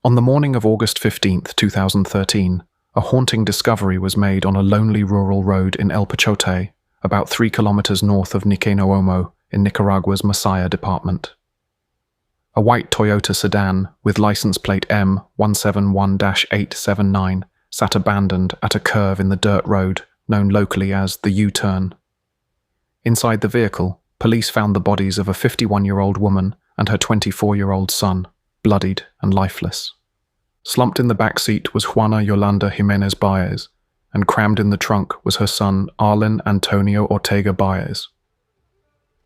On the morning of August 15th, 2013, a haunting discovery was made on a lonely rural road in El Pachote, about 3 kilometers north of Niquenomo in Nicaragua's Masaya department. A white Toyota sedan with license plate M171-879 sat abandoned at a curve in the dirt road known locally as the U-turn. Inside the vehicle, police found the bodies of a 51-year-old woman and her 24-year-old son, bloodied and lifeless. Slumped in the back seat was Juana Yolanda Jimenez Baez, and crammed in the trunk was her son Arlen Antonio Ortega Baez.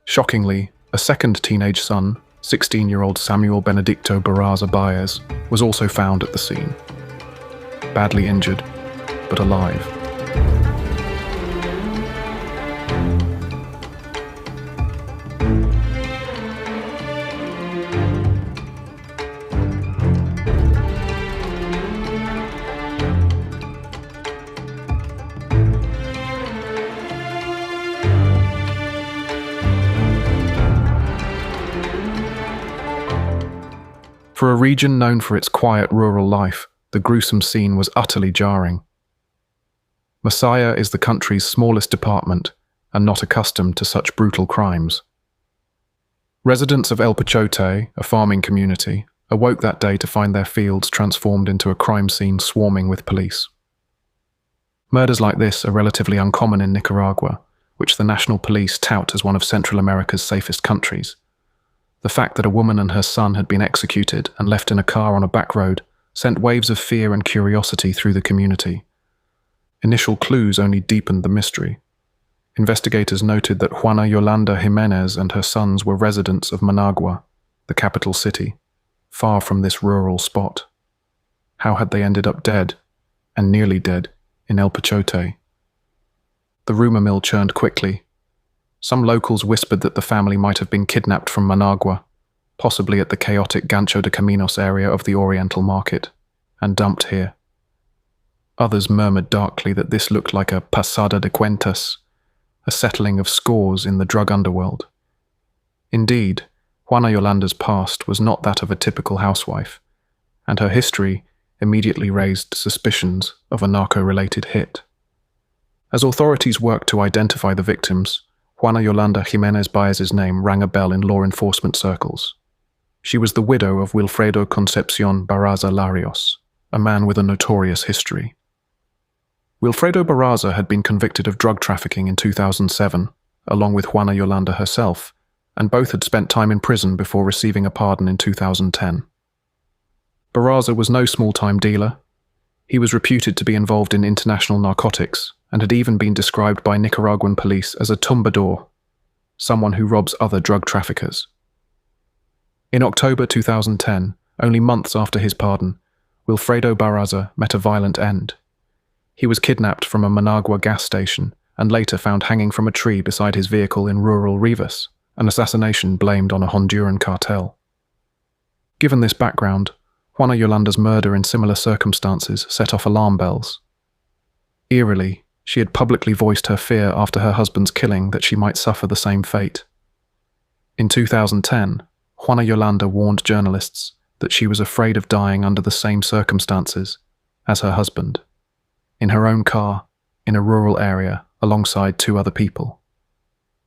Shockingly, a second teenage son, 16-year-old Samuel Benedicto Barraza Baez, was also found at the scene. Badly injured, but alive. For a region known for its quiet rural life, the gruesome scene was utterly jarring. Masaya is the country's smallest department and not accustomed to such brutal crimes. Residents of El Pachote, a farming community, awoke that day to find their fields transformed into a crime scene swarming with police. Murders like this are relatively uncommon in Nicaragua, which the national police tout as one of Central America's safest countries. The fact that a woman and her son had been executed and left in a car on a back road sent waves of fear and curiosity through the community. Initial clues only deepened the mystery. Investigators noted that Juana Yolanda Jimenez and her sons were residents of Managua, the capital city, far from this rural spot. How had they ended up dead, and nearly dead, in El Pachote? The rumor mill churned quickly. Some locals whispered that the family might have been kidnapped from Managua, possibly at the chaotic Gancho de Caminos area of the Oriental Market, and dumped here. Others murmured darkly that this looked like a pasada de cuentas, a settling of scores in the drug underworld. Indeed, Juana Yolanda's past was not that of a typical housewife, and her history immediately raised suspicions of a narco-related hit. As authorities worked to identify the victims, Juana Yolanda Jimenez Baez's name rang a bell in law enforcement circles. She was the widow of Wilfredo Concepcion Barraza Larios, a man with a notorious history. Wilfredo Barraza had been convicted of drug trafficking in 2007, along with Juana Yolanda herself, and both had spent time in prison before receiving a pardon in 2010. Barraza was no small-time dealer. He was reputed to be involved in international narcotics, and had even been described by Nicaraguan police as a tumbador, someone who robs other drug traffickers. In October 2010, only months after his pardon, Wilfredo Barraza met a violent end. He was kidnapped from a Managua gas station and later found hanging from a tree beside his vehicle in rural Rivas, an assassination blamed on a Honduran cartel. Given this background, Juana Yolanda's murder in similar circumstances set off alarm bells. Eerily, she had publicly voiced her fear after her husband's killing that she might suffer the same fate. In 2010, Juana Yolanda warned journalists that she was afraid of dying under the same circumstances as her husband, in her own car, in a rural area, alongside 2 other people.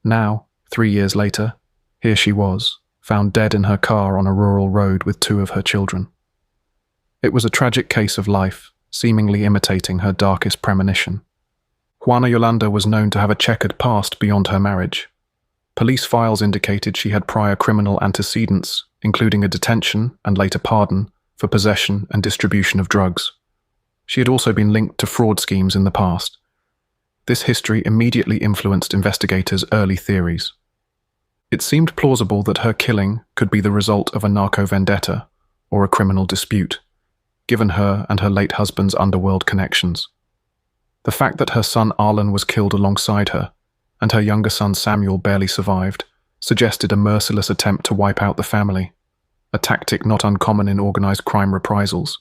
Now, 3 years later, here she was, found dead in her car on a rural road with 2 of her children. It was a tragic case of life, seemingly imitating her darkest premonition. Juana Yolanda was known to have a checkered past beyond her marriage. Police files indicated she had prior criminal antecedents, including a detention and later pardon for possession and distribution of drugs. She had also been linked to fraud schemes in the past. This history immediately influenced investigators' early theories. It seemed plausible that her killing could be the result of a narco vendetta or a criminal dispute, given her and her late husband's underworld connections. The fact that her son Arlen was killed alongside her, and her younger son Samuel barely survived, suggested a merciless attempt to wipe out the family, a tactic not uncommon in organized crime reprisals.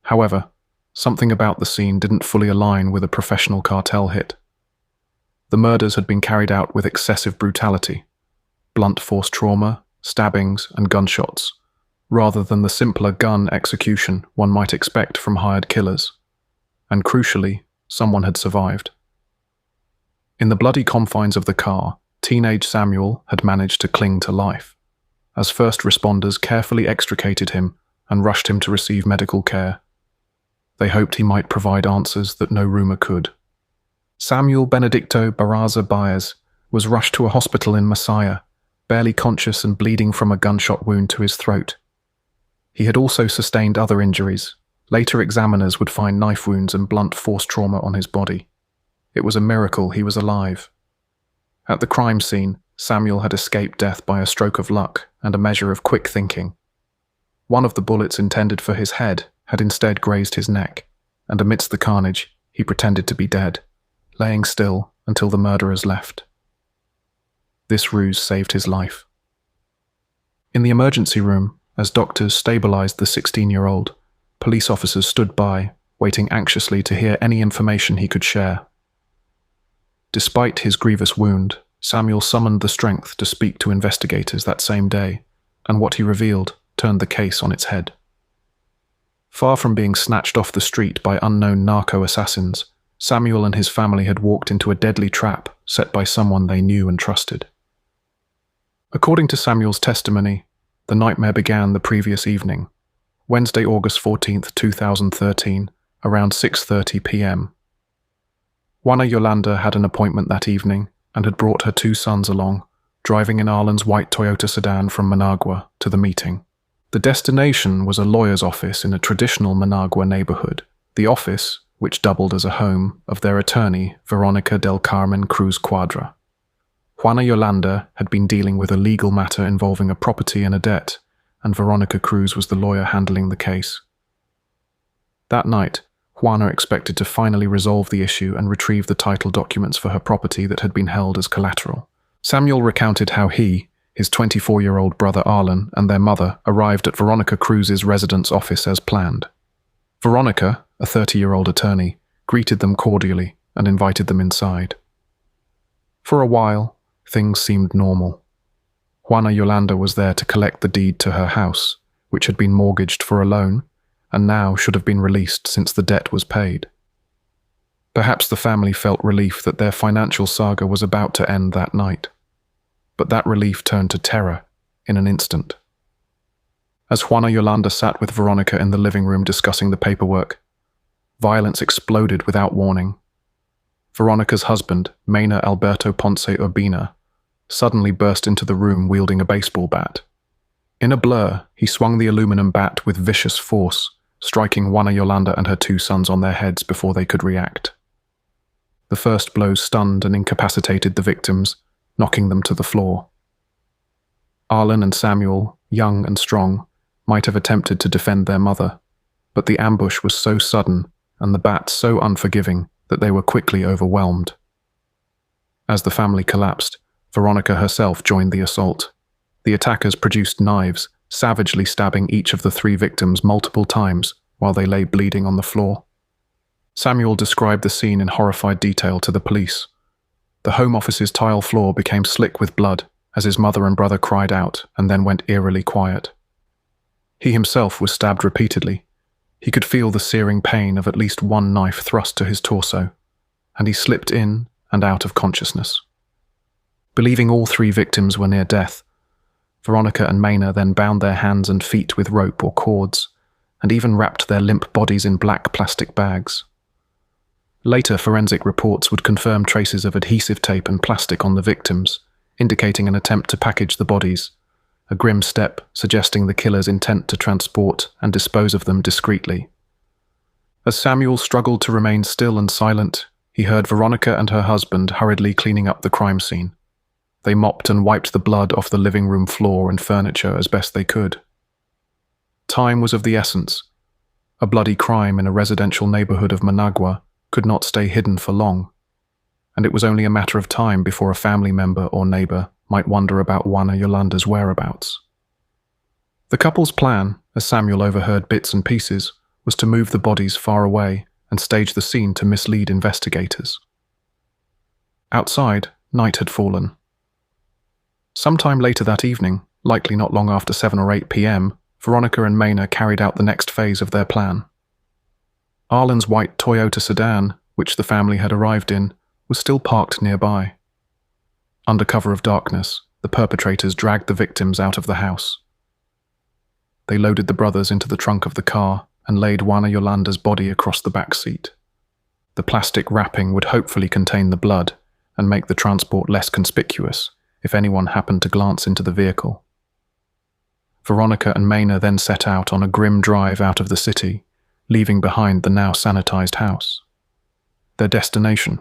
However, something about the scene didn't fully align with a professional cartel hit. The murders had been carried out with excessive brutality, blunt force trauma, stabbings, and gunshots, rather than the simpler gun execution one might expect from hired killers. And crucially, someone had survived. In the bloody confines of the car, teenage Samuel had managed to cling to life, as first responders carefully extricated him and rushed him to receive medical care. They hoped he might provide answers that no rumor could. Samuel Benedicto Barraza Baez was rushed to a hospital in Masaya, barely conscious and bleeding from a gunshot wound to his throat. He had also sustained other injuries. Later examiners would find knife wounds and blunt force trauma on his body. It was a miracle he was alive. At the crime scene, Samuel had escaped death by a stroke of luck and a measure of quick thinking. One of the bullets intended for his head had instead grazed his neck, and amidst the carnage, he pretended to be dead, laying still until the murderers left. This ruse saved his life. In the emergency room, as doctors stabilized the 16-year-old, police officers stood by, waiting anxiously to hear any information he could share. Despite his grievous wound, Samuel summoned the strength to speak to investigators that same day, and what he revealed turned the case on its head. Far from being snatched off the street by unknown narco-assassins, Samuel and his family had walked into a deadly trap set by someone they knew and trusted. According to Samuel's testimony, the nightmare began the previous evening, Wednesday, August 14, 2013, around 6:30 p.m. Juana Yolanda had an appointment that evening and had brought her 2 sons along, driving in Arlen's white Toyota sedan from Managua to the meeting. The destination was a lawyer's office in a traditional Managua neighborhood, the office, which doubled as a home, of their attorney, Veronica del Carmen Cruz Cuadra. Juana Yolanda had been dealing with a legal matter involving a property and a debt, and Veronica Cruz was the lawyer handling the case. That night, Juana expected to finally resolve the issue and retrieve the title documents for her property that had been held as collateral. Samuel recounted how he, his 24-year-old brother Arlen, and their mother arrived at Veronica Cruz's residence office as planned. Veronica, a 30-year-old attorney, greeted them cordially and invited them inside. For a while, things seemed normal. Juana Yolanda was there to collect the deed to her house, which had been mortgaged for a loan, and now should have been released since the debt was paid. Perhaps the family felt relief that their financial saga was about to end that night. But that relief turned to terror in an instant. As Juana Yolanda sat with Veronica in the living room discussing the paperwork, violence exploded without warning. Veronica's husband, Mena Alberto Ponce Urbina, suddenly burst into the room wielding a baseball bat. In a blur, he swung the aluminum bat with vicious force, striking Juana Yolanda and her 2 sons on their heads before they could react. The first blow stunned and incapacitated the victims, knocking them to the floor. Arlen and Samuel, young and strong, might have attempted to defend their mother, but the ambush was so sudden and the bat so unforgiving that they were quickly overwhelmed. As the family collapsed, Veronica herself joined the assault. The attackers produced knives, savagely stabbing each of the 3 victims multiple times while they lay bleeding on the floor. Samuel described the scene in horrified detail to the police. The Home Office's tile floor became slick with blood as his mother and brother cried out and then went eerily quiet. He himself was stabbed repeatedly. He could feel the searing pain of at least 1 knife thrust to his torso, and he slipped in and out of consciousness. Believing all 3 victims were near death, Veronica and Mena then bound their hands and feet with rope or cords, and even wrapped their limp bodies in black plastic bags. Later forensic reports would confirm traces of adhesive tape and plastic on the victims, indicating an attempt to package the bodies, a grim step suggesting the killer's intent to transport and dispose of them discreetly. As Samuel struggled to remain still and silent, he heard Veronica and her husband hurriedly cleaning up the crime scene. They mopped and wiped the blood off the living room floor and furniture as best they could. Time was of the essence. A bloody crime in a residential neighborhood of Managua could not stay hidden for long, and it was only a matter of time before a family member or neighbor might wonder about Juana Yolanda's whereabouts. The couple's plan, as Samuel overheard bits and pieces, was to move the bodies far away and stage the scene to mislead investigators. Outside, night had fallen. Sometime later that evening, likely not long after 7 or 8 p.m., Veronica and Mena carried out the next phase of their plan. Arlen's white Toyota sedan, which the family had arrived in, was still parked nearby. Under cover of darkness, the perpetrators dragged the victims out of the house. They loaded the brothers into the trunk of the car and laid Juana Yolanda's body across the back seat. The plastic wrapping would hopefully contain the blood and make the transport less conspicuous if anyone happened to glance into the vehicle. Veronica and Mena then set out on a grim drive out of the city, leaving behind the now sanitized house. Their destination,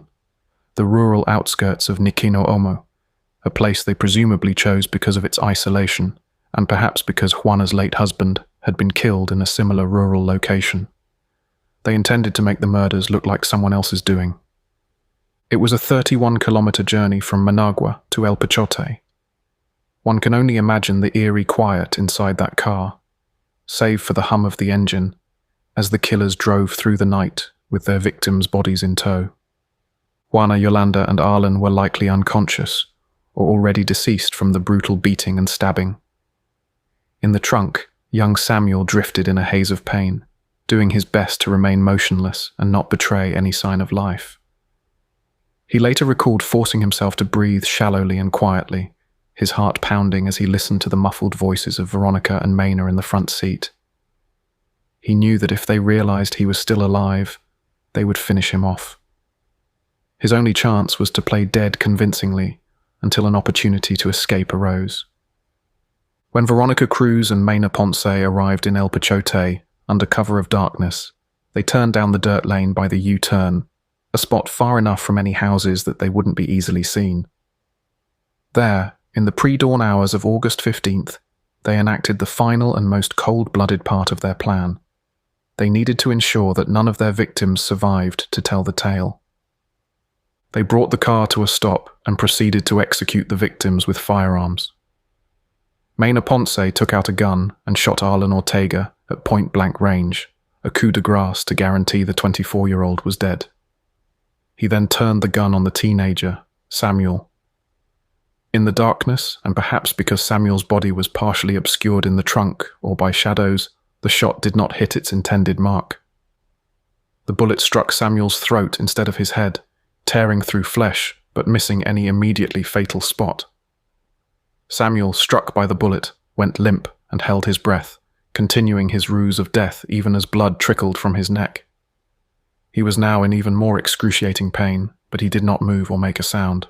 the rural outskirts of Niquino-Omo, a place they presumably chose because of its isolation and perhaps because Juana's late husband had been killed in a similar rural location. They intended to make the murders look like someone else's doing. It was a 31-kilometer journey from Managua to El Pachote. One can only imagine the eerie quiet inside that car, save for the hum of the engine, as the killers drove through the night with their victims' bodies in tow. Juana Yolanda and Arlen were likely unconscious or already deceased from the brutal beating and stabbing. In the trunk, young Samuel drifted in a haze of pain, doing his best to remain motionless and not betray any sign of life. He later recalled forcing himself to breathe shallowly and quietly, his heart pounding as he listened to the muffled voices of Veronica and Mena in the front seat. He knew that if they realized he was still alive, they would finish him off. His only chance was to play dead convincingly until an opportunity to escape arose. When Veronica Cruz and Mena Ponce arrived in El Pachote under cover of darkness, they turned down the dirt lane by the U-turn, a spot far enough from any houses that they wouldn't be easily seen. There, in the pre-dawn hours of August 15th, they enacted the final and most cold-blooded part of their plan. They needed to ensure that none of their victims survived to tell the tale. They brought the car to a stop and proceeded to execute the victims with firearms. Mena Ponce took out a gun and shot Arlen Ortega at point-blank range, a coup de grace to guarantee the 24-year-old was dead. He then turned the gun on the teenager, Samuel. In the darkness, and perhaps because Samuel's body was partially obscured in the trunk or by shadows, the shot did not hit its intended mark. The bullet struck Samuel's throat instead of his head, tearing through flesh but missing any immediately fatal spot. Samuel, struck by the bullet, went limp and held his breath, continuing his ruse of death even as blood trickled from his neck. He was now in even more excruciating pain, but he did not move or make a sound.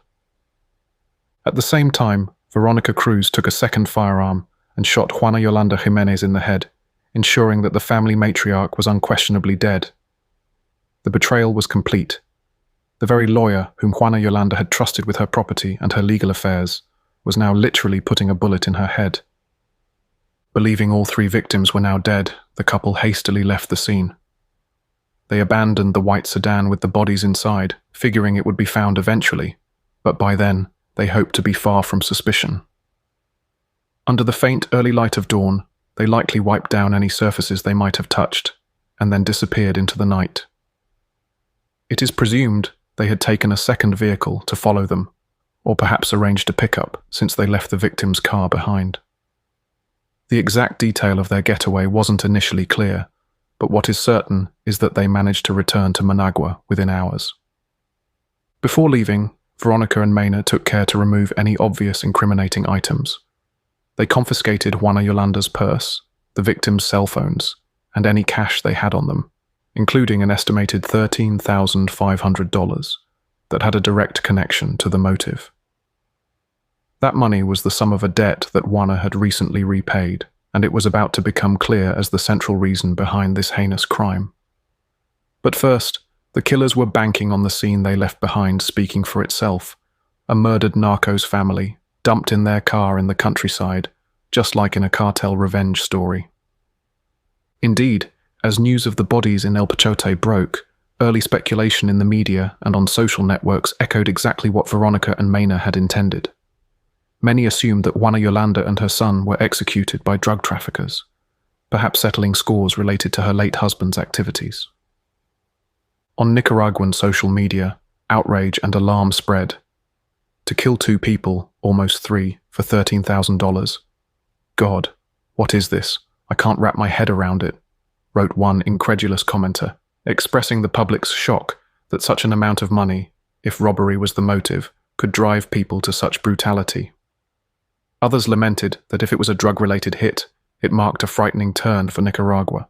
At the same time, Veronica Cruz took a second firearm and shot Juana Yolanda Jimenez in the head, ensuring that the family matriarch was unquestionably dead. The betrayal was complete. The very lawyer whom Juana Yolanda had trusted with her property and her legal affairs was now literally putting a bullet in her head. Believing all three victims were now dead, the couple hastily left the scene. They abandoned the white sedan with the bodies inside, figuring it would be found eventually, but by then, they hoped to be far from suspicion. Under the faint early light of dawn, they likely wiped down any surfaces they might have touched, and then disappeared into the night. It is presumed they had taken a second vehicle to follow them, or perhaps arranged a pickup since they left the victim's car behind. The exact detail of their getaway wasn't initially clear, but what is certain is that they managed to return to Managua within hours. Before leaving, Veronica and Mena took care to remove any obvious incriminating items. They confiscated Juana Yolanda's purse, the victims' cell phones, and any cash they had on them, including an estimated $13,500 that had a direct connection to the motive. That money was the sum of a debt that Juana had recently repaid, and it was about to become clear as the central reason behind this heinous crime. But first, the killers were banking on the scene they left behind speaking for itself, a murdered narcos family, dumped in their car in the countryside, just like in a cartel revenge story. Indeed, as news of the bodies in El Pachote broke, early speculation in the media and on social networks echoed exactly what Veronica and Mena had intended. Many assumed that Juana Yolanda and her son were executed by drug traffickers, perhaps settling scores related to her late husband's activities. On Nicaraguan social media, outrage and alarm spread. To kill two people, almost three, for $13,000. God, what is this? I can't wrap my head around it," wrote one incredulous commenter, expressing the public's shock that such an amount of money, if robbery was the motive, could drive people to such brutality. Others lamented that if it was a drug-related hit, it marked a frightening turn for Nicaragua.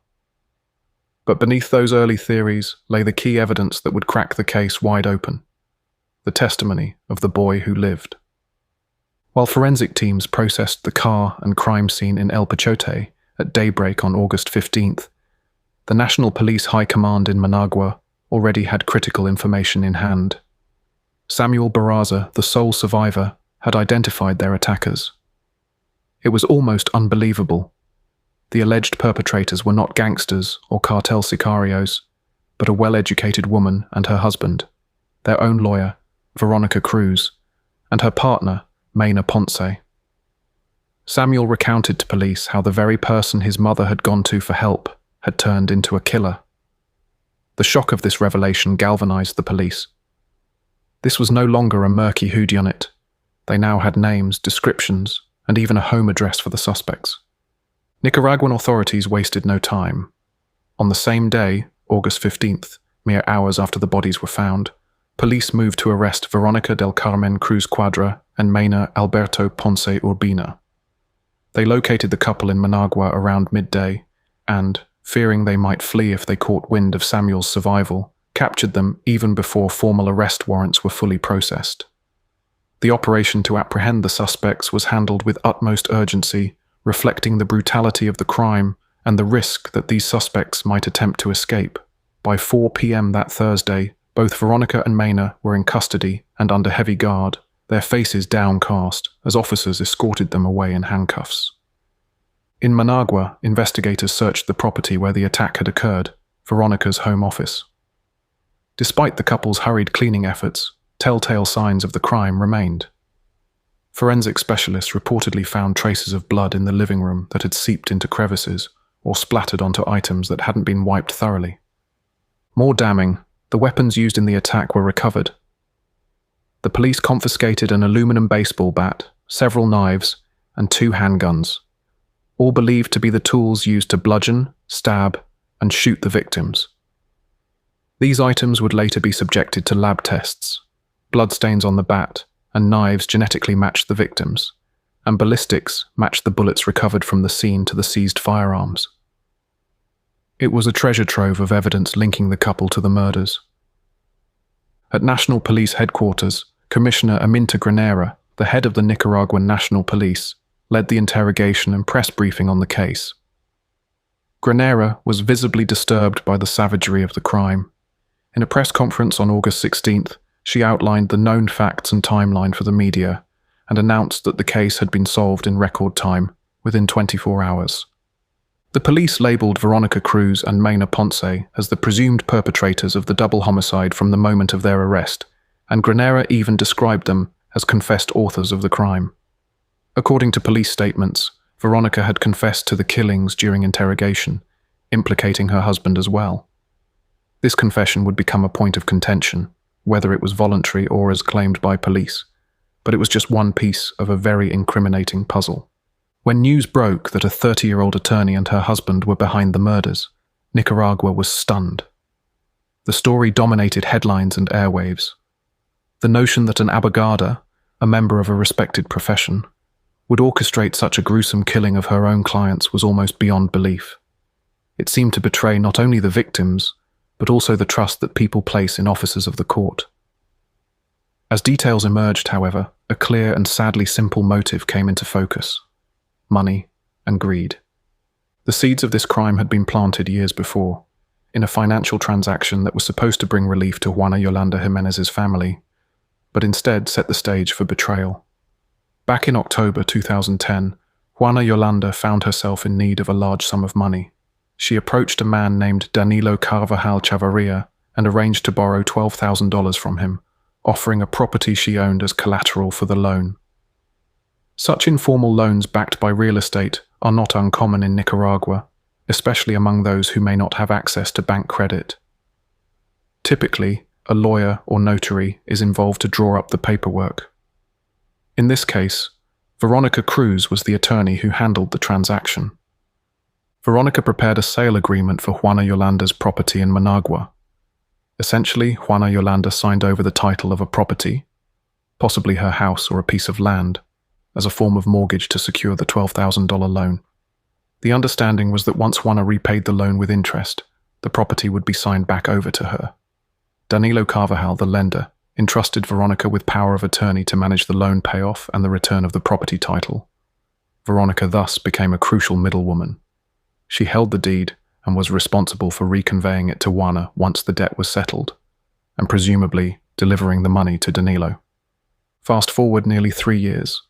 But beneath those early theories lay the key evidence that would crack the case wide open: the testimony of the boy who lived. While forensic teams processed the car and crime scene in El Pachote at daybreak on August 15th, the National Police High Command in Managua already had critical information in hand. Samuel Barraza, the sole survivor, had identified their attackers. It was almost unbelievable. The alleged perpetrators were not gangsters or cartel sicarios, but a well-educated woman and her husband, their own lawyer, Veronica Cruz, and her partner, Mena Ponce. Samuel recounted to police how the very person his mother had gone to for help had turned into a killer. The shock of this revelation galvanized the police. This was no longer a murky whodunit. They now had names, descriptions, and even a home address for the suspects. Nicaraguan authorities wasted no time. On the same day, August 15th, mere hours after the bodies were found, police moved to arrest Veronica del Carmen Cruz Cuadra and Mena Alberto Ponce Urbina. They located the couple in Managua around midday and, fearing they might flee if they caught wind of Samuel's survival, captured them even before formal arrest warrants were fully processed. The operation to apprehend the suspects was handled with utmost urgency, reflecting the brutality of the crime and the risk that these suspects might attempt to escape. By 4 p.m. that Thursday, both Veronica and Mena were in custody and under heavy guard, their faces downcast as officers escorted them away in handcuffs. In Managua, investigators searched the property where the attack had occurred, Veronica's home office. Despite the couple's hurried cleaning efforts, telltale signs of the crime remained. Forensic specialists reportedly found traces of blood in the living room that had seeped into crevices or splattered onto items that hadn't been wiped thoroughly. More damning, the weapons used in the attack were recovered. The police confiscated an aluminum baseball bat, several knives, and 2 handguns, all believed to be the tools used to bludgeon, stab, and shoot the victims. These items would later be subjected to lab tests. Bloodstains on the bat and knives genetically matched the victims, and ballistics matched the bullets recovered from the scene to the seized firearms. It was a treasure trove of evidence linking the couple to the murders. At National Police Headquarters, Commissioner Aminta Granera, the head of the Nicaraguan National Police, led the interrogation and press briefing on the case. Granera was visibly disturbed by the savagery of the crime. In a press conference on August 16th, she outlined the known facts and timeline for the media and announced that the case had been solved in record time, within 24 hours. The police labelled Veronica Cruz and Mena Ponce as the presumed perpetrators of the double homicide from the moment of their arrest, and Granera even described them as confessed authors of the crime. According to police statements, Veronica had confessed to the killings during interrogation, implicating her husband as well. This confession would become a point of contention, whether it was voluntary or as claimed by police, but it was just one piece of a very incriminating puzzle. When news broke that a 30-year-old attorney and her husband were behind the murders, Nicaragua was stunned. The story dominated headlines and airwaves. The notion that an abogada, a member of a respected profession, would orchestrate such a gruesome killing of her own clients was almost beyond belief. It seemed to betray not only the victims, but also the trust that people place in officers of the court. As details emerged, however, a clear and sadly simple motive came into focus: money and greed. The seeds of this crime had been planted years before, in a financial transaction that was supposed to bring relief to Juana Yolanda Jimenez's family, but instead set the stage for betrayal. Back in October 2010, Juana Yolanda found herself in need of a large sum of money. She approached a man named Danilo Carvajal Chavarria and arranged to borrow $12,000 from him, offering a property she owned as collateral for the loan. Such informal loans backed by real estate are not uncommon in Nicaragua, especially among those who may not have access to bank credit. Typically, a lawyer or notary is involved to draw up the paperwork. In this case, Veronica Cruz was the attorney who handled the transaction. Veronica prepared a sale agreement for Juana Yolanda's property in Managua. Essentially, Juana Yolanda signed over the title of a property, possibly her house or a piece of land, as a form of mortgage to secure the $12,000 loan. The understanding was that once Juana repaid the loan with interest, the property would be signed back over to her. Danilo Carvajal, the lender, entrusted Veronica with power of attorney to manage the loan payoff and the return of the property title. Veronica thus became a crucial middlewoman. She held the deed and was responsible for reconveying it to Juana once the debt was settled, and presumably delivering the money to Danilo. Fast forward nearly 3 years.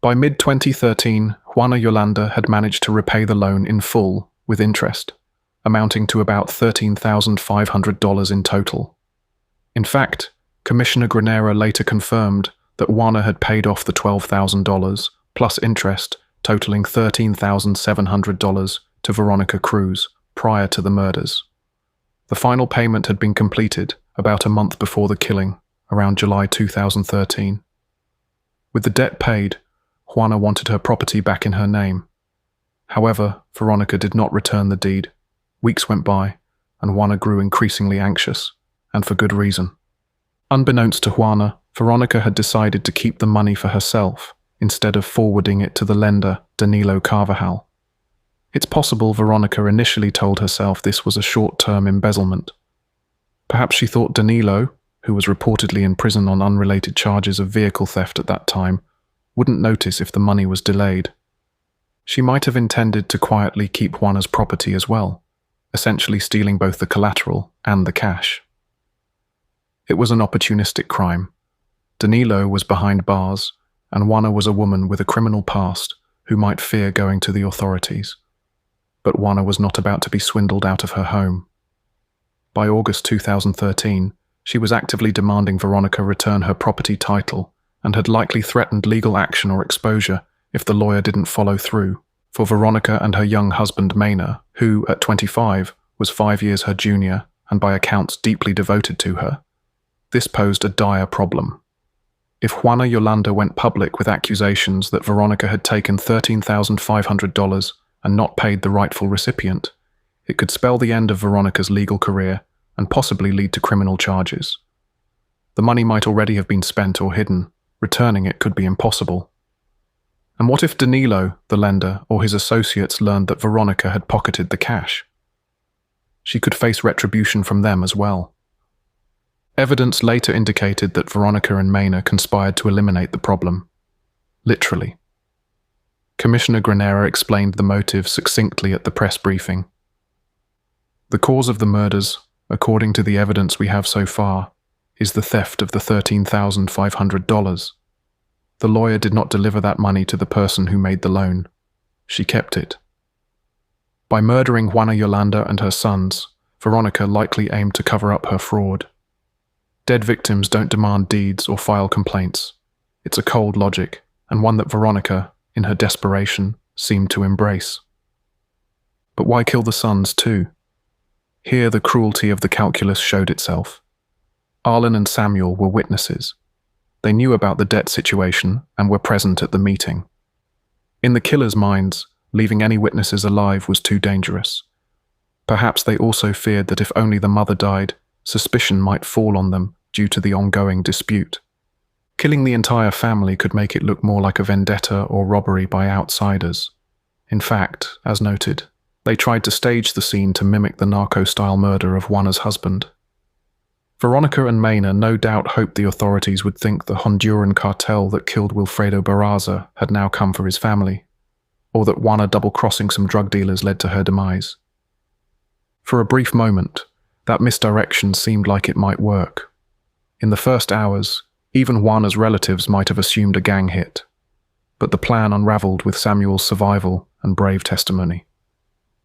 By mid-2013, Juana Yolanda had managed to repay the loan in full with interest, amounting to about $13,500 in total. In fact, Commissioner Granera later confirmed that Juana had paid off the $12,000 plus interest, totaling $13,700 to Veronica Cruz prior to the murders. The final payment had been completed about a month before the killing, around July 2013. With the debt paid, Juana wanted her property back in her name. However, Veronica did not return the deed. Weeks went by, and Juana grew increasingly anxious, and for good reason. Unbeknownst to Juana, Veronica had decided to keep the money for herself, instead of forwarding it to the lender, Danilo Carvajal. It's possible Veronica initially told herself this was a short-term embezzlement. Perhaps she thought Danilo, who was reportedly in prison on unrelated charges of vehicle theft at that time, wouldn't notice if the money was delayed. She might have intended to quietly keep Juana's property as well, essentially stealing both the collateral and the cash. It was an opportunistic crime. Danilo was behind bars, and Juana was a woman with a criminal past who might fear going to the authorities. But Juana was not about to be swindled out of her home. By August 2013, she was actively demanding Veronica return her property title and had likely threatened legal action or exposure if the lawyer didn't follow through. For Veronica and her young husband Mena, who, at 25, was 5 years her junior and by accounts deeply devoted to her, this posed a dire problem. If Juana Yolanda went public with accusations that Veronica had taken $13,500 and not paid the rightful recipient, it could spell the end of Veronica's legal career and possibly lead to criminal charges. The money might already have been spent or hidden. Returning it could be impossible. And what if Danilo, the lender, or his associates learned that Veronica had pocketed the cash? She could face retribution from them as well. Evidence later indicated that Veronica and Mena conspired to eliminate the problem. Literally. Commissioner Granera explained the motive succinctly at the press briefing. The cause of the murders, according to the evidence we have so far, is the theft of the $13,500. The lawyer did not deliver that money to the person who made the loan. She kept it. By murdering Juana Yolanda and her sons, Veronica likely aimed to cover up her fraud. Dead victims don't demand deeds or file complaints. It's a cold logic, and one that Veronica, in her desperation, seemed to embrace. But why kill the sons too? Here the cruelty of the calculus showed itself. Arlen and Samuel were witnesses. They knew about the debt situation and were present at the meeting. In the killers' minds, leaving any witnesses alive was too dangerous. Perhaps they also feared that if only the mother died, suspicion might fall on them due to the ongoing dispute. Killing the entire family could make it look more like a vendetta or robbery by outsiders. In fact, as noted, they tried to stage the scene to mimic the narco-style murder of Juana's husband. Veronica and Mena no doubt hoped the authorities would think the Honduran cartel that killed Wilfredo Barraza had now come for his family, or that Juana double-crossing some drug dealers led to her demise. For a brief moment, that misdirection seemed like it might work. In the first hours, even Juana's relatives might have assumed a gang hit, but the plan unraveled with Samuel's survival and brave testimony.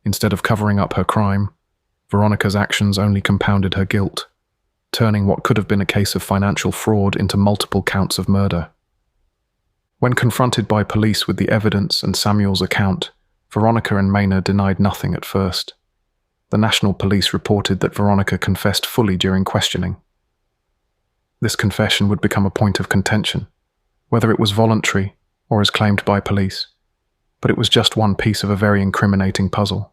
Instead of covering up her crime, Veronica's actions only compounded her guilt, turning what could have been a case of financial fraud into multiple counts of murder. When confronted by police with the evidence and Samuel's account, Veronica and Mena denied nothing at first. The National Police reported that Veronica confessed fully during questioning. This confession would become a point of contention, whether it was voluntary or as claimed by police, but it was just one piece of a very incriminating puzzle.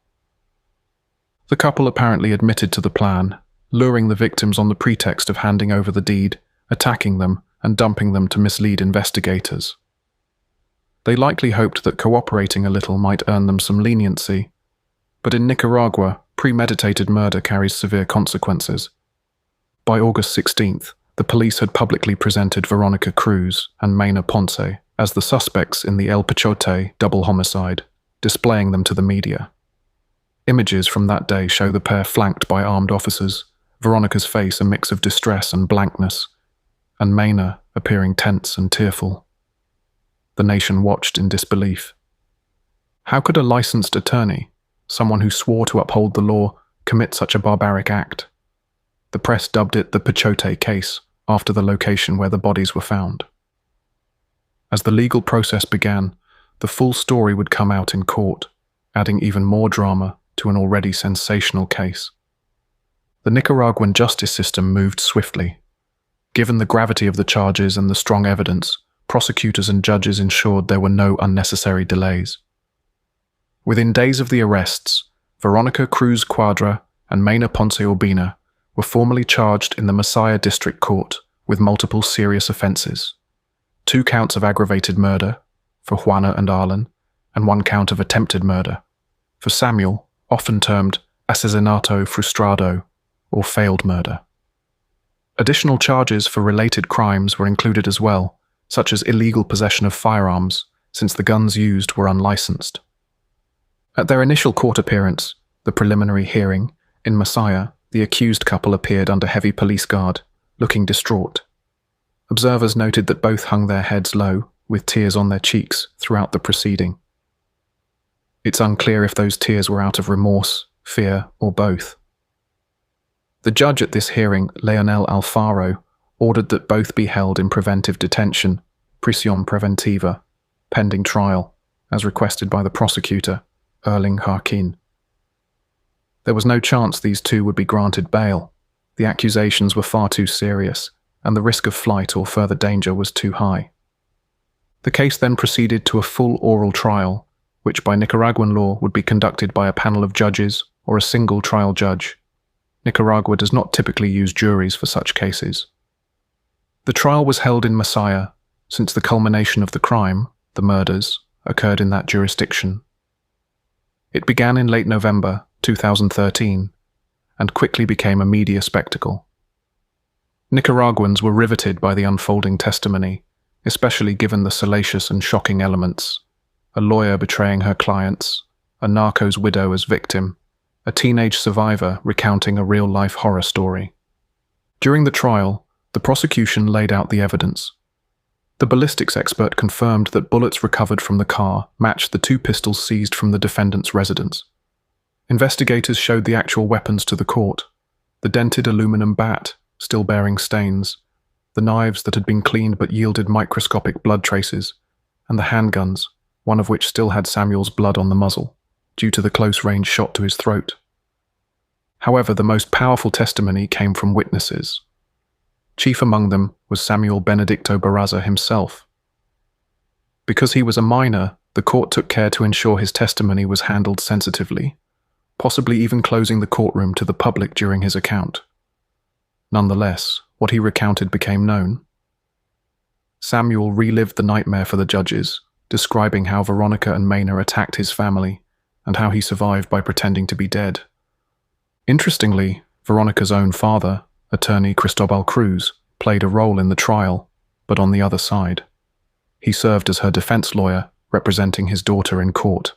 The couple apparently admitted to the plan, luring the victims on the pretext of handing over the deed, attacking them, and dumping them to mislead investigators. They likely hoped that cooperating a little might earn them some leniency, but in Nicaragua, premeditated murder carries severe consequences. By August 16th, the police had publicly presented Veronica Cruz and Mena Ponce as the suspects in the El Pachote double homicide, displaying them to the media. Images from that day show the pair flanked by armed officers, Veronica's face a mix of distress and blankness, and Mena appearing tense and tearful. The nation watched in disbelief. How could a licensed attorney, someone who swore to uphold the law, commit such a barbaric act? The press dubbed it the Pachote case, after the location where the bodies were found. As the legal process began, the full story would come out in court, adding even more drama to an already sensational case. The Nicaraguan justice system moved swiftly. Given the gravity of the charges and the strong evidence, prosecutors and judges ensured there were no unnecessary delays. Within days of the arrests, Veronica Cruz Cuadra and Mena Ponce Urbina were formally charged in the Masaya District Court with multiple serious offences: 2 counts of aggravated murder, for Juana and Arlen, and 1 count of attempted murder, for Samuel, often termed asesinato frustrado, or failed murder. Additional charges for related crimes were included as well, such as illegal possession of firearms, since the guns used were unlicensed. At their initial court appearance, the preliminary hearing, in Masaya, the accused couple appeared under heavy police guard, looking distraught. Observers noted that both hung their heads low, with tears on their cheeks throughout the proceeding. It's unclear if those tears were out of remorse, fear, or both. The judge at this hearing, Leonel Alfaro, ordered that both be held in preventive detention, prisión preventiva, pending trial, as requested by the prosecutor, Erling Harkin. There was no chance these two would be granted bail. The accusations were far too serious, and the risk of flight or further danger was too high. The case then proceeded to a full oral trial, which by Nicaraguan law would be conducted by a panel of judges or a single trial judge. Nicaragua does not typically use juries for such cases. The trial was held in Masaya, since the culmination of the crime, the murders, occurred in that jurisdiction. It began in late November 2013, and quickly became a media spectacle. Nicaraguans were riveted by the unfolding testimony, especially given the salacious and shocking elements: a lawyer betraying her clients, a narco's widow as victim, a teenage survivor recounting a real-life horror story. During the trial, the prosecution laid out the evidence. The ballistics expert confirmed that bullets recovered from the car matched the 2 pistols seized from the defendant's residence. Investigators showed the actual weapons to the court: the dented aluminum bat, still bearing stains, the knives that had been cleaned but yielded microscopic blood traces, and the handguns, one of which still had Samuel's blood on the muzzle, due to the close-range shot to his throat. However, the most powerful testimony came from witnesses. Chief among them was Samuel Benedicto Barraza himself. Because he was a minor, the court took care to ensure his testimony was handled sensitively, possibly even closing the courtroom to the public during his account. Nonetheless, what he recounted became known. Samuel relived the nightmare for the judges, describing how Veronica and Mena attacked his family, and how he survived by pretending to be dead. Interestingly, Veronica's own father, attorney Cristobal Cruz, played a role in the trial, but on the other side. He served as her defense lawyer, representing his daughter in court.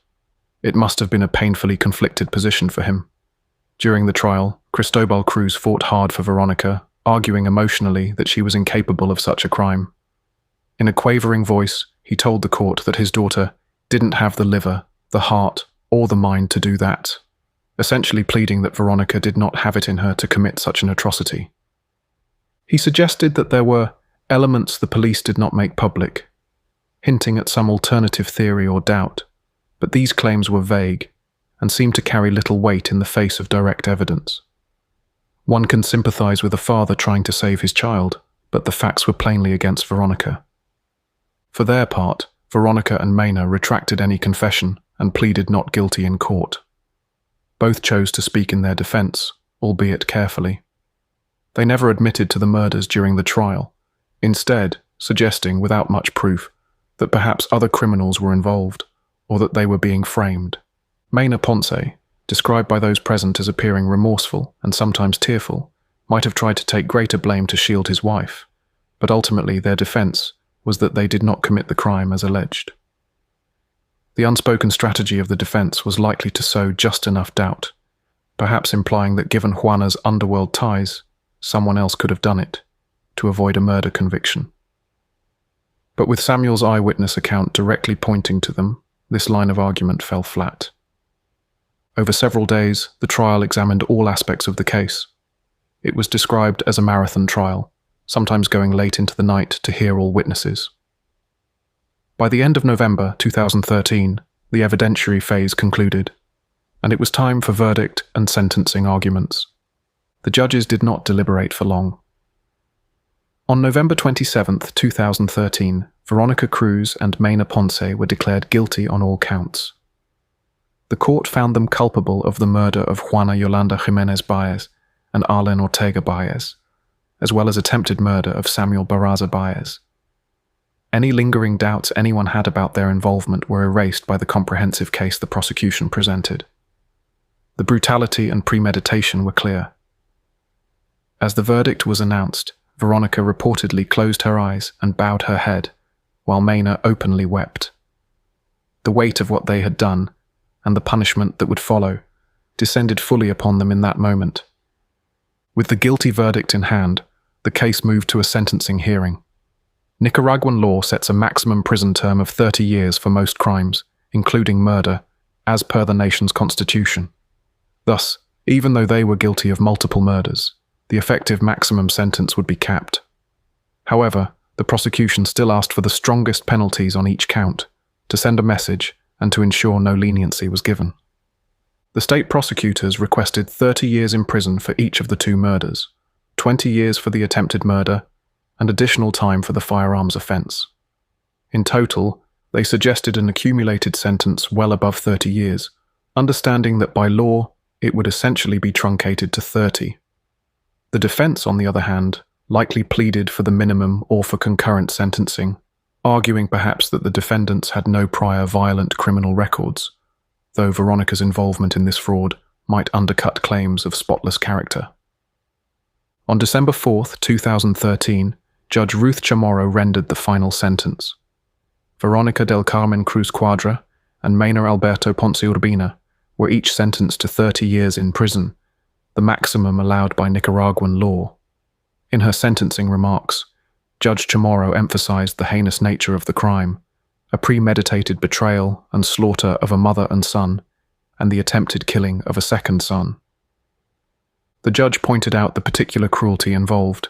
It must have been a painfully conflicted position for him. During the trial, Cristobal Cruz fought hard for Veronica, arguing emotionally that she was incapable of such a crime. In a quavering voice, he told the court that his daughter didn't have the liver, the heart, or the mind to do that, essentially pleading that Veronica did not have it in her to commit such an atrocity. He suggested that there were elements the police did not make public, hinting at some alternative theory or doubt, but these claims were vague and seemed to carry little weight in the face of direct evidence. One can sympathize with a father trying to save his child, but the facts were plainly against Veronica. For their part, Veronica and Mena retracted any confession and pleaded not guilty in court. Both chose to speak in their defense, albeit carefully. They never admitted to the murders during the trial, instead suggesting, without much proof, that perhaps other criminals were involved, or that they were being framed. Mena Ponce, described by those present as appearing remorseful and sometimes tearful, might have tried to take greater blame to shield his wife, but ultimately their defense was that they did not commit the crime as alleged. The unspoken strategy of the defense was likely to sow just enough doubt, perhaps implying that given Juana's underworld ties, someone else could have done it, to avoid a murder conviction. But with Samuel's eyewitness account directly pointing to them, this line of argument fell flat. Over several days, the trial examined all aspects of the case. It was described as a marathon trial, sometimes going late into the night to hear all witnesses. By the end of November 2013, the evidentiary phase concluded, and it was time for verdict and sentencing arguments. The judges did not deliberate for long. On November 27, 2013, Veronica Cruz and Mena Ponce were declared guilty on all counts. The court found them culpable of the murder of Juana Yolanda Jimenez Baez and Arlen Ortega Baez, as well as attempted murder of Samuel Barraza Baez. Any lingering doubts anyone had about their involvement were erased by the comprehensive case the prosecution presented. The brutality and premeditation were clear. As the verdict was announced, Veronica reportedly closed her eyes and bowed her head, while Mena openly wept. The weight of what they had done, and the punishment that would follow, descended fully upon them in that moment. With the guilty verdict in hand, the case moved to a sentencing hearing. Nicaraguan law sets a maximum prison term of 30 years for most crimes, including murder, as per the nation's constitution. Thus, even though they were guilty of multiple murders, the effective maximum sentence would be capped. However, the prosecution still asked for the strongest penalties on each count, to send a message and to ensure no leniency was given. The state prosecutors requested 30 years in prison for each of the two murders, 20 years for the attempted murder, and additional time for the firearms offense. In total, they suggested an accumulated sentence well above 30 years, understanding that by law, it would essentially be truncated to 30. The defense, on the other hand, likely pleaded for the minimum or for concurrent sentencing, arguing perhaps that the defendants had no prior violent criminal records, though Veronica's involvement in this fraud might undercut claims of spotless character. On December 4, 2013, Judge Ruth Chamorro rendered the final sentence. Veronica del Carmen Cruz Cuadra and Mena Alberto Ponce Urbina were each sentenced to 30 years in prison, the maximum allowed by Nicaraguan law. In her sentencing remarks, Judge Chamorro emphasized the heinous nature of the crime, a premeditated betrayal and slaughter of a mother and son, and the attempted killing of a second son. The judge pointed out the particular cruelty involved,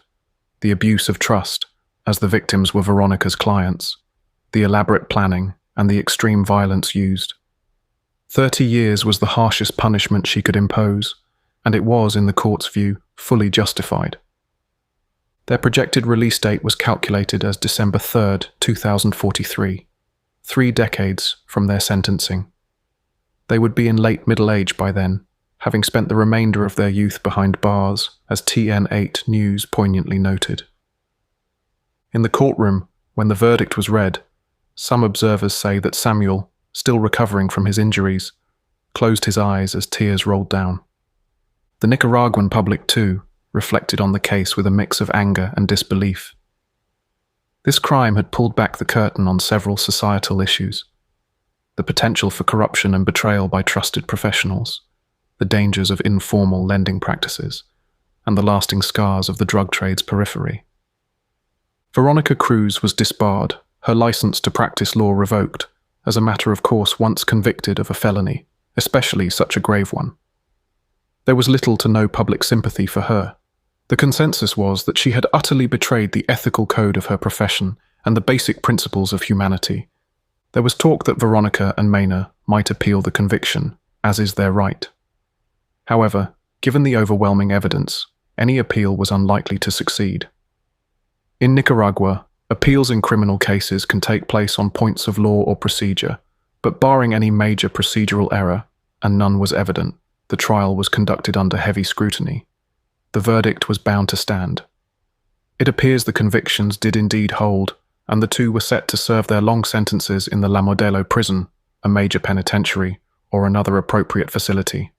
the abuse of trust, as the victims were Veronica's clients, the elaborate planning, and the extreme violence used. 30 years was the harshest punishment she could impose, and it was, in the court's view, fully justified. Their projected release date was calculated as December 3, 2043, 3 decades from their sentencing. They would be in late middle age by then, having spent the remainder of their youth behind bars, as TN8 News poignantly noted. In the courtroom, when the verdict was read, some observers say that Samuel, still recovering from his injuries, closed his eyes as tears rolled down. The Nicaraguan public, too, reflected on the case with a mix of anger and disbelief. This crime had pulled back the curtain on several societal issues: the potential for corruption and betrayal by trusted professionals, the dangers of informal lending practices, and the lasting scars of the drug trade's periphery. Veronica Cruz was disbarred, her license to practice law revoked, as a matter of course once convicted of a felony, especially such a grave one. There was little to no public sympathy for her. The consensus was that she had utterly betrayed the ethical code of her profession and the basic principles of humanity. There was talk that Veronica and Mena might appeal the conviction, as is their right. However, given the overwhelming evidence, any appeal was unlikely to succeed. In Nicaragua, appeals in criminal cases can take place on points of law or procedure, but barring any major procedural error, and none was evident, the trial was conducted under heavy scrutiny. The verdict was bound to stand. It appears the convictions did indeed hold, and the two were set to serve their long sentences in the La Modelo prison, a major penitentiary, or another appropriate facility.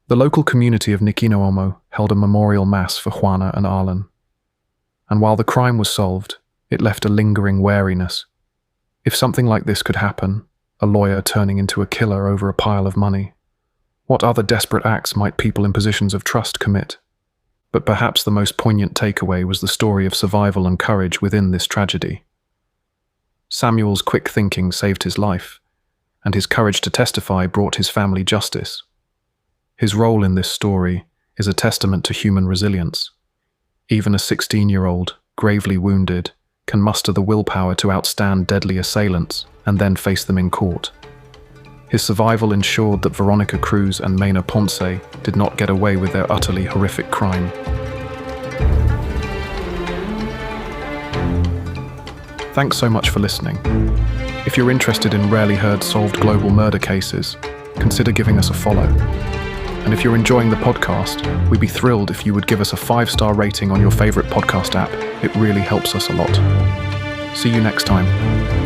The local community of Nicaragua held a memorial mass for Juana and Arlen. And while the crime was solved, it left a lingering wariness. If something like this could happen, a lawyer turning into a killer over a pile of money, what other desperate acts might people in positions of trust commit? But perhaps the most poignant takeaway was the story of survival and courage within this tragedy. Samuel's quick thinking saved his life, and his courage to testify brought his family justice. His role in this story is a testament to human resilience. Even a 16-year-old, gravely wounded, can muster the willpower to outstand deadly assailants and then face them in court. His survival ensured that Veronica Cruz and Mena Ponce did not get away with their utterly horrific crime. Thanks so much for listening. If you're interested in rarely heard solved global murder cases, consider giving us a follow. And if you're enjoying the podcast, we'd be thrilled if you would give us a 5-star rating on your favorite podcast app. It really helps us a lot. See you next time.